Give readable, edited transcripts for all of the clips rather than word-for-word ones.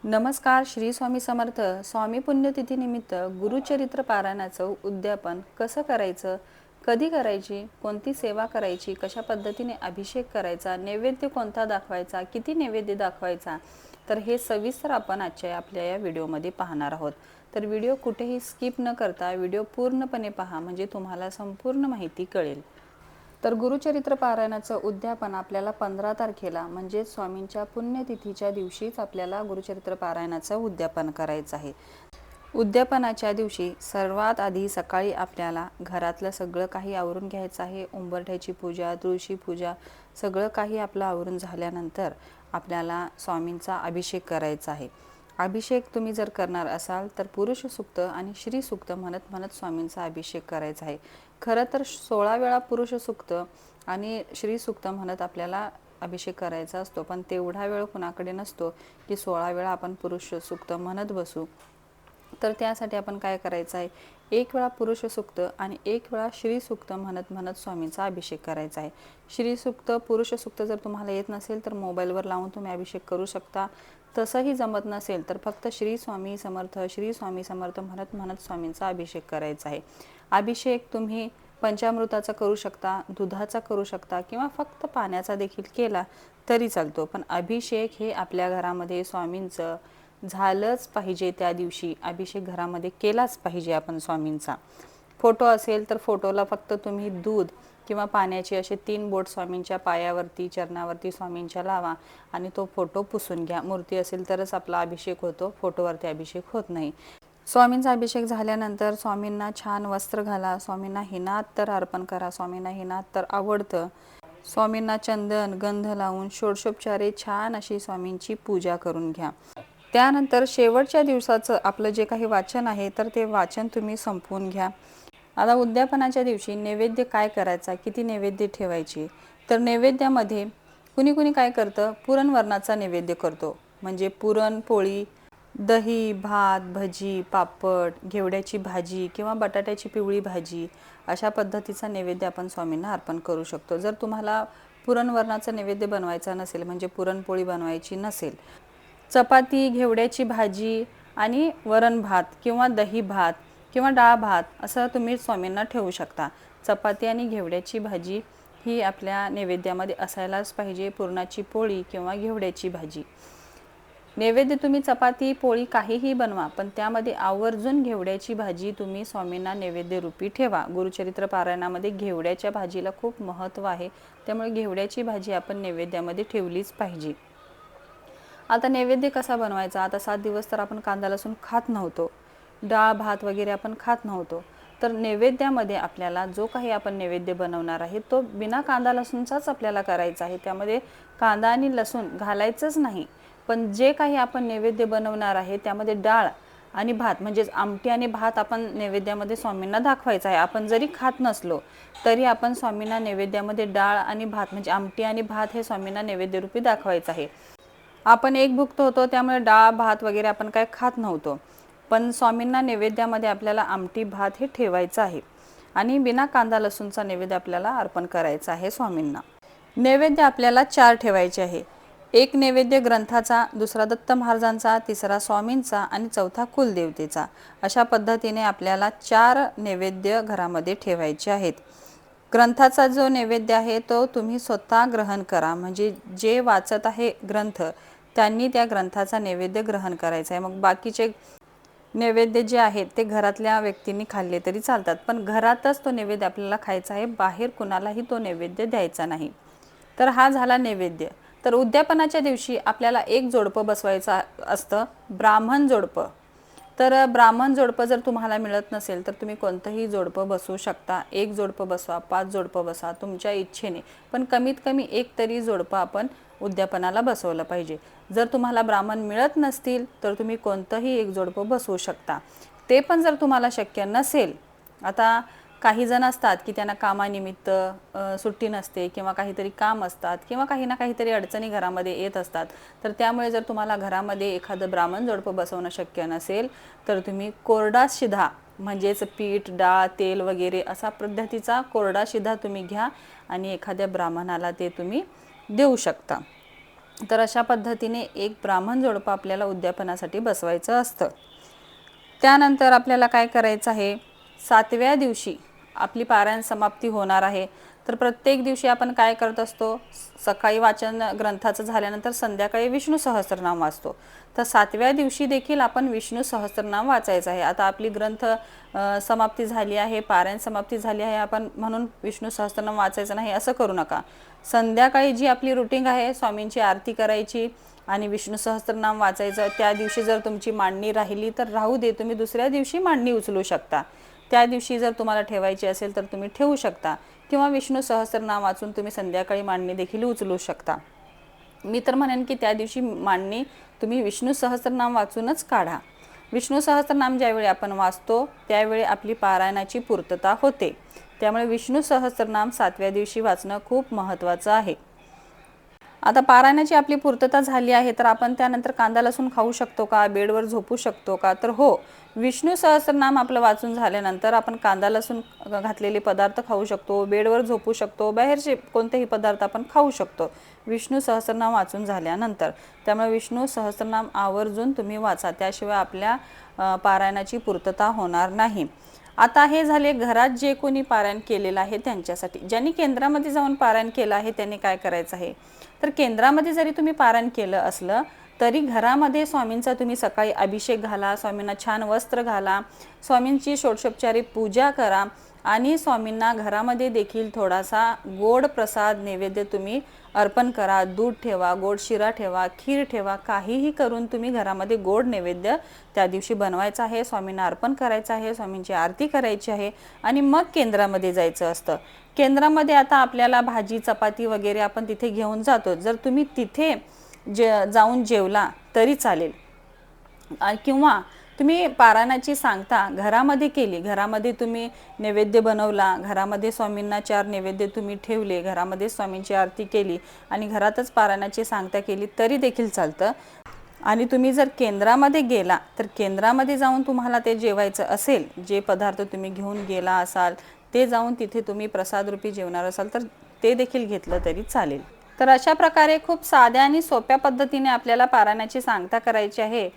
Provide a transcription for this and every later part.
नमस्कार. श्री स्वामी समर्थ. स्वामी पुण्यतिथी निमित्त गुरुचरित्र पारायणाचं उद्यापन कसं करायचं, कधी करायची, कोणती सेवा करायची, कशा पद्धतीने अभिषेक करायचा, नैवेद्य कोणता दाखवायचा, किती नैवेद्य दाखवायचा, तर हे सविस्तर आपण आजच्या आपल्या या व्हिडिओमध्ये पाहणार आहोत. तर व्हिडिओ कुठेही स्किप न करता व्हिडिओ पूर्णपणे पहा, म्हणजे तुम्हाला संपूर्ण माहिती कळेल. तर गुरुचरित्र पारायणाचं उद्यापन आपल्याला 15 तारखेला म्हणजे स्वामींच्या पुण्यतिथीच्या दिवशीच आपल्याला गुरुचरित्र पारायणाचं उद्यापन करायचं आहे. उद्यापनाच्या दिवशी सर्वात आधी सकाळी आपल्याला घरातलं सगळं काही आवरून घ्यायचं आहे. उंबरठ्याची पूजा, तुळशी पूजा सगळं काही आपलं आवरून झाल्यानंतर आपल्याला स्वामींचा अभिषेक करायचा आहे. अभिषेक तुम्ही जर करणार असाल तर पुरुष सूक्त आणि श्री सूक्त म्हणत म्हणत स्वामींचा अभिषेक करायचा आहे. खरं तर 16 वेळा पुरुष सूक्त आणि श्री सूक्त म्हणत आपल्याला अभिषेक करायचा असतो, पण तेवढा वेळ कुणाकडे नसतो की 16 वेळा आपण पुरुष सूक्त म्हणत बसू. तर त्यासाठी आपण काय करायचं आहे, एक वेळा पुरुष सूक्त आणि एक वेळा श्री सूक्त म्हणत म्हणत स्वामींचा अभिषेक करायचा आहे. श्री सूक्त, पुरुष सूक्त जर तुम्हाला येत नसेल तर मोबाईलवर लावून तुम्ही अभिषेक करू शकता. तसंही जमत नसेल तर फक्त श्री स्वामी समर्थ, श्री स्वामी समर्थ म्हणत म्हणत स्वामींचा अभिषेक करायचा आहे. अभिषेक तुम्ही पंचामृताचा करू शकता, दुधाचा करू शकता किंवा फक्त पाण्याचा देखील केला तरी चालतो. पण अभिषेक हे आपल्या घरामध्ये स्वामींचं झालंच पाहिजे. त्या दिवशी अभिषेक घरामध्ये केलाच पाहिजे आपण स्वामींचा. फोटो असेल तर फोटोला फक्त तुम्ही दूध किंवा पाण्याचे असे 3 बोट स्वामींच्या पायावरती, चरणावरती स्वामींच्या लावा आणि तो फोटो पुसून घ्या. मूर्ती असेल तरच आपला अभिषेक होतो, फोटोवरती अभिषेक होत नाही. स्वामींचा अभिषेक झाल्यानंतर स्वामींना छान वस्त्र घाला, स्वामींना हिनात्तर अर्पण करा. स्वामींना हिनात्तर आवडतं. स्वामींना चंदन, गंध लावून षोडशोपचारे छान अशी स्वामींची पूजा करून घ्या. त्यानंतर शेवटच्या दिवसाचं आपलं जे काही वाचन आहे तर ते वाचन तुम्ही संपवून घ्या. आता उद्यापनाच्या दिवशी नैवेद्य काय करायचा, किती नैवेद्य ठेवायची, तर नैवेद्यामध्ये कुणी कुणी काय करतं, पुरणवरणाचा नैवेद्य करतो. म्हणजे पुरणपोळी, दही, भात, भजी, पापड, घेवड्याची भाजी किंवा बटाट्याची पिवळी भाजी अशा पद्धतीचा नैवेद्य आपण स्वामींना अर्पण करू शकतो. जर तुम्हाला पुरणवरणाचा नैवेद्य बनवायचा नसेल, म्हणजे पुरणपोळी बनवायची नसेल, चपाती, घेवड्याची भाजी आणि वरण भात किंवा दही भात किंवा डाळ भात असं तुम्ही स्वामींना ठेवू शकता. चपाती आणि घेवड्याची भाजी ही आपल्या नैवेद्यामध्ये असायलाच पाहिजे. पुरणाची पोळी किंवा घेवड्याची भाजी. नैवेद्य तुम्ही चपाती, पोळी काहीही बनवा, पण त्यामध्ये आवर्जून घेवड्याची भाजी तुम्ही स्वामींना नैवेद्य रूपी ठेवा. गुरुचरित्र पारायणामध्ये घेवड्याच्या भाजीला खूप महत्त्व आहे, त्यामुळे घेवड्याची भाजी आपण नैवेद्यामध्ये ठेवलीच पाहिजे. आता नैवेद्य कसा बनवायचा, आता 7 दिवस तर आपण कांदा लसूण खात नव्हतो, डाळ भात वगैरे आपण खात नव्हतो. तर नैवेद्यामध्ये आपल्याला जो काही आपण नैवेद्य बनवणार आहे तो बिना कांदा लसूणचाच आपल्याला करायचा आहे. त्यामध्ये कांदा आणि लसूण घालायचंच नाही. पण जे काही आपण नैवेद्य बनवणार आहे त्यामध्ये डाळ आणि भात म्हणजेच आमटी आणि भात आपण नैवेद्यामध्ये स्वामींना दाखवायचा आहे. आपण जरी खात नसलो तरी आपण स्वामींना नैवेद्यामध्ये डाळ आणि भात म्हणजे आमटी आणि भात हे स्वामींना नैवेद्यरूपी दाखवायचं आहे. आपण एक भुक्त होतो, त्यामुळे डाळ भात वगैरे आपण काय खात नव्हतो, पण स्वामींना नैवेद्यामध्ये आपल्याला आमटी भात हे ठेवायचं आहे आणि बिना कांदा लसूणचा नैवेद्य आपल्याला अर्पण करायचा आहे स्वामींना. नैवेद्य आपल्याला 4 ठेवायचे आहे. एक नैवेद्य ग्रंथाचा, दुसरा दत्त महाराजांचा, तिसरा स्वामींचा आणि चौथा कुलदेवतेचा. अशा पद्धतीने आपल्याला 4 नैवेद्य घरामध्ये ठेवायचे आहेत. ग्रंथाचा जो नैवेद्य आहे तो तुम्ही स्वतः ग्रहण करा, म्हणजे जे वाचत आहे ग्रंथ त्यांनी त्या ग्रंथाचा नैवेद्य ग्रहण करायचा आहे. मग बाकीचे नैवेद्य जे आहेत ते घरातल्या व्यक्तींनी खाल्ले तरी चालतात, पण घरातच तो नैवेद्य आपल्याला खायचा आहे, बाहेर कुणालाही तो नैवेद्य द्यायचा नाही. तर हा झाला नैवेद्य. तर उद्यापनाच्या दिवशी आपल्याला एक जोडपं बसवायचं असतं, ब्राह्मण जोडपं. तर ब्राह्मण जोडपं जर तुम्हाला मिळत नसेल तर तुम्ही कोणतंही जोडपं बसवू शकता. एक जोडपं बसवा, 5 जोडपं बसवा, तुमच्या इच्छेने, पण कमीत कमी एक तरी जोडपं आपण उद्यापनाला बसवलं पाहिजे. जर तुम्हाला ब्राह्मण मिळत नसतील तर तुम्ही कोणतंही एक जोडपं बसवू शकता. ते पण जर तुम्हाला शक्य नसेल, आता काही जण असतात की त्यांना कामानिमित्त सुट्टी नसते किंवा काहीतरी काम असतात किंवा काही ना काहीतरी अडचणी घरामध्ये येत असतात, तर त्यामुळे जर तुम्हाला घरामध्ये एखादं ब्राह्मण जोडपं बसवणं शक्य नसेल तर तुम्ही कोरडा शिधा म्हणजेच पीठ, डाळ, तेल वगैरे असा पद्धतीचा कोरडा शिधा तुम्ही घ्या आणि एखाद्या ब्राह्मणाला ते तुम्ही देऊ शकता. तर अशा पद्धतीने एक ब्राह्मण जोडपं आपल्याला उद्यापनासाठी बसवायचं असतं. त्यानंतर आपल्याला काय करायचं आहे, 7व्या दिवशी आपली पारायण समाप्ती होणार आहे. तर प्रत्येक दिवशी आपण काय करत असतो, सकाळी वाचन ग्रंथाचं झाल्यानंतर संध्याकाळी विष्णू सहस्त्रनाम वाचतो. तर 7व्या दिवशी देखील आपण विष्णू सहस्त्रनाम वाचायचं आहे. आता आपली ग्रंथ समाप्ती झाली आहे, पारायण समाप्ती झाली आहे, आपण म्हणून विष्णू सहस्त्रनाम वाचायचं नाही असं करू नका. संध्याकाळी जी आपली रुटीन आहे, स्वामींची आरती करायची आणि विष्णू सहस्त्रनाम वाचायचं. त्या दिवशी जर तुमची मांडणी राहिली तर राहू दे, तुम्ही दुसऱ्या दिवशी मांडणी उचलू शकता. त्या दिवशी जर तुम्हाला ठेवायची असेल तर तुम्ही ठेवू शकता, किंवा विष्णू सहस्त्रनाम वाचून तुम्ही संध्याकाळी मांडणी देखील उचलू शकता. मी तर म्हणेन की त्या दिवशी मांडणी तुम्ही विष्णू सहस्त्रनाम वाचूनच काढा. विष्णू सहस्त्रनाम ज्यावेळी आपण वाचतो त्यावेळी आपली पारायणाची पूर्तता होते. त्यामुळे विष्णू सहस्त्रनाम 7व्या दिवशी वाचणं खूप महत्त्वाचं आहे. आता पारायणाची आपली पूर्तता झाली आहे, तर आपण त्यानंतर कांदा लसूण खाऊ शकतो का, बेडवर झोपू शकतो का? तर हो, विष्णू सहस्त्रनाम आपलं वाचून झाल्यानंतर आपण कांदा लसूण घातलेले पदार्थ खाऊ शकतो, बेडवर झोपू शकतो, बाहेरचे कोणतेही पदार्थ आपण खाऊ शकतो विष्णू सहस्त्रनाम वाचून झाल्यानंतर. त्यामुळे विष्णू सहस्त्रनाम आवर्जून तुम्ही वाचा, त्याशिवाय आपल्या पारायणाची पूर्तता होणार नाही. आता हे झाले घरात जे कोणी पारायण केलेलं आहे त्यांच्यासाठी. ज्यांनी केंद्रामध्ये जाऊन पारायण केलं आहे त्यांनी काय करायचं आहे, तर केंद्रामध्ये जरी तुम्ही पारायण केलं असलं तरी घरामध्ये स्वामींचा तुम्ही सकाळी अभिषेक घाला, स्वामींना छान वस्त्र घाला, स्वामींची षोडशोपचारी पूजा करा आणि स्वामींना घरामध्ये देखील थोडासा गोड प्रसाद नैवेद्य तुम्ही अर्पण करा. दूध ठेवा, गोड शिरा ठेवा, खीर ठेवा, काहीही करून तुम्ही घरामध्ये गोड नैवेद्य त्या दिवशी बनवायचा आहे, स्वामींना अर्पण करायचं आहे, स्वामींची आरती करायची आहे आणि मग केंद्रामध्ये जायचं असतं. केंद्रामध्ये आता आपल्याला भाजी चपाती वगैरे आपण तिथे घेऊन जातो. जर तुम्ही तिथे जाऊन जेवला तरी चालेल, किंवा तुम्ही पारायणाची सांगता घरामध्ये केली, घरामध्ये तुम्ही नैवेद्य बनवला, घरामध्ये स्वामींना 4 नैवेद्य तुम्ही ठेवले, घरामध्ये स्वामींची आरती केली आणि घरातच पारायणाची सांगता केली तरी देखील चालतं. आणि तुम्ही जर केंद्रामध्ये गेला तर केंद्रामध्ये जाऊन तुम्हाला ते जेवायचं असेल, जे पदार्थ तुम्ही घेऊन गेला असाल ते जाऊन तिथे तुम्ही प्रसाद रूपी जेवणार असाल तर ते देखील घेतलं तरी चालेल. तर अशा प्रकारे खूप साध्या आणि सोप्या पद्धतीने आपल्याला पारायणाची सांगता करायची आहे.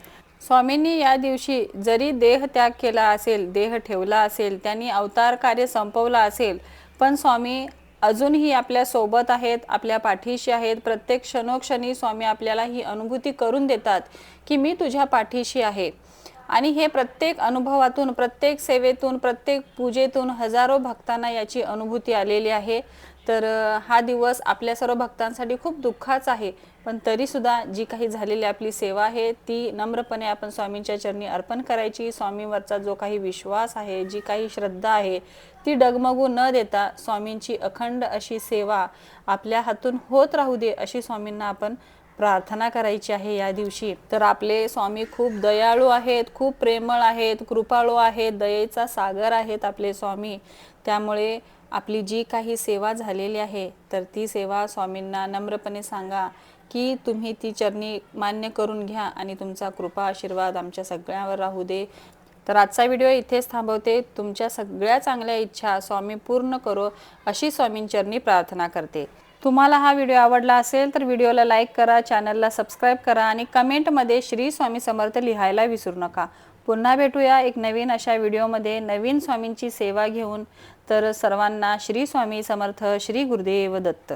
स्वामींनी या दिवशी जरी देह त्याग केला असेल, देह ठेवला असेल, त्यांनी अवतार कार्य संपवला असेल, पण स्वामी अजूनही आपल्या सोबत आहेत, आपल्या पाठीशी आहेत. प्रत्येक क्षणोक्षणी स्वामी आपल्याला ही अनुभूती करून देतात की मी तुझ्या पाठीशी आहे. आणि हे प्रत्येक अनुभवातून, प्रत्येक सेवेतून, प्रत्येक पूजेतून हजारो भक्तांना याची अनुभूती आलेली आहे. तर हा दिवस आपल्या सर्व भक्तांसाठी खूप दुःखाचा आहे, पण तरीसुद्धा जी काही झालेली आपली सेवा आहे ती नम्रपणे आपण स्वामींच्या चरणी अर्पण करायची. स्वामींवरचा जो काही विश्वास आहे, जी काही श्रद्धा आहे ती डगमगू न देता स्वामींची अखंड अशी सेवा आपल्या हातून होत राहू दे अशी स्वामींना आपण प्रार्थना करायची आहे या दिवशी. तर आपले स्वामी खूप दयाळू आहेत, खूप प्रेमळ आहेत, कृपाळू आहेत, दयेचा सागर आहेत आपले स्वामी. त्यामुळे आपली जी काही सेवा झालेली आहे तर ती सेवा स्वामींना नम्रपणे सांगा की तुम्ही ती चरणी मान्य करून घ्या आणि तुमचा कृपा आशीर्वाद आमच्या सगळ्यांवर राहू दे. तर आजचा व्हिडिओ इथेच थांबवते. तुमच्या सगळ्या चांगल्या इच्छा स्वामी पूर्ण करो अशी स्वामींचरणी प्रार्थना करते. तुम्हाला हा व्हिडिओ आवडला असेल तर व्हिडिओला लाईक करा, चॅनलला सबस्क्राईब करा आणि कमेंटमध्ये श्री स्वामी समर्थ लिहायला विसरू नका. पुन्हा भेटूया एक नवीन अशा व्हिडिओमध्ये नवीन स्वामींची सेवा घेऊन. तर सर्वांना श्री स्वामी समर्थ, श्री गुरुदेव दत्त.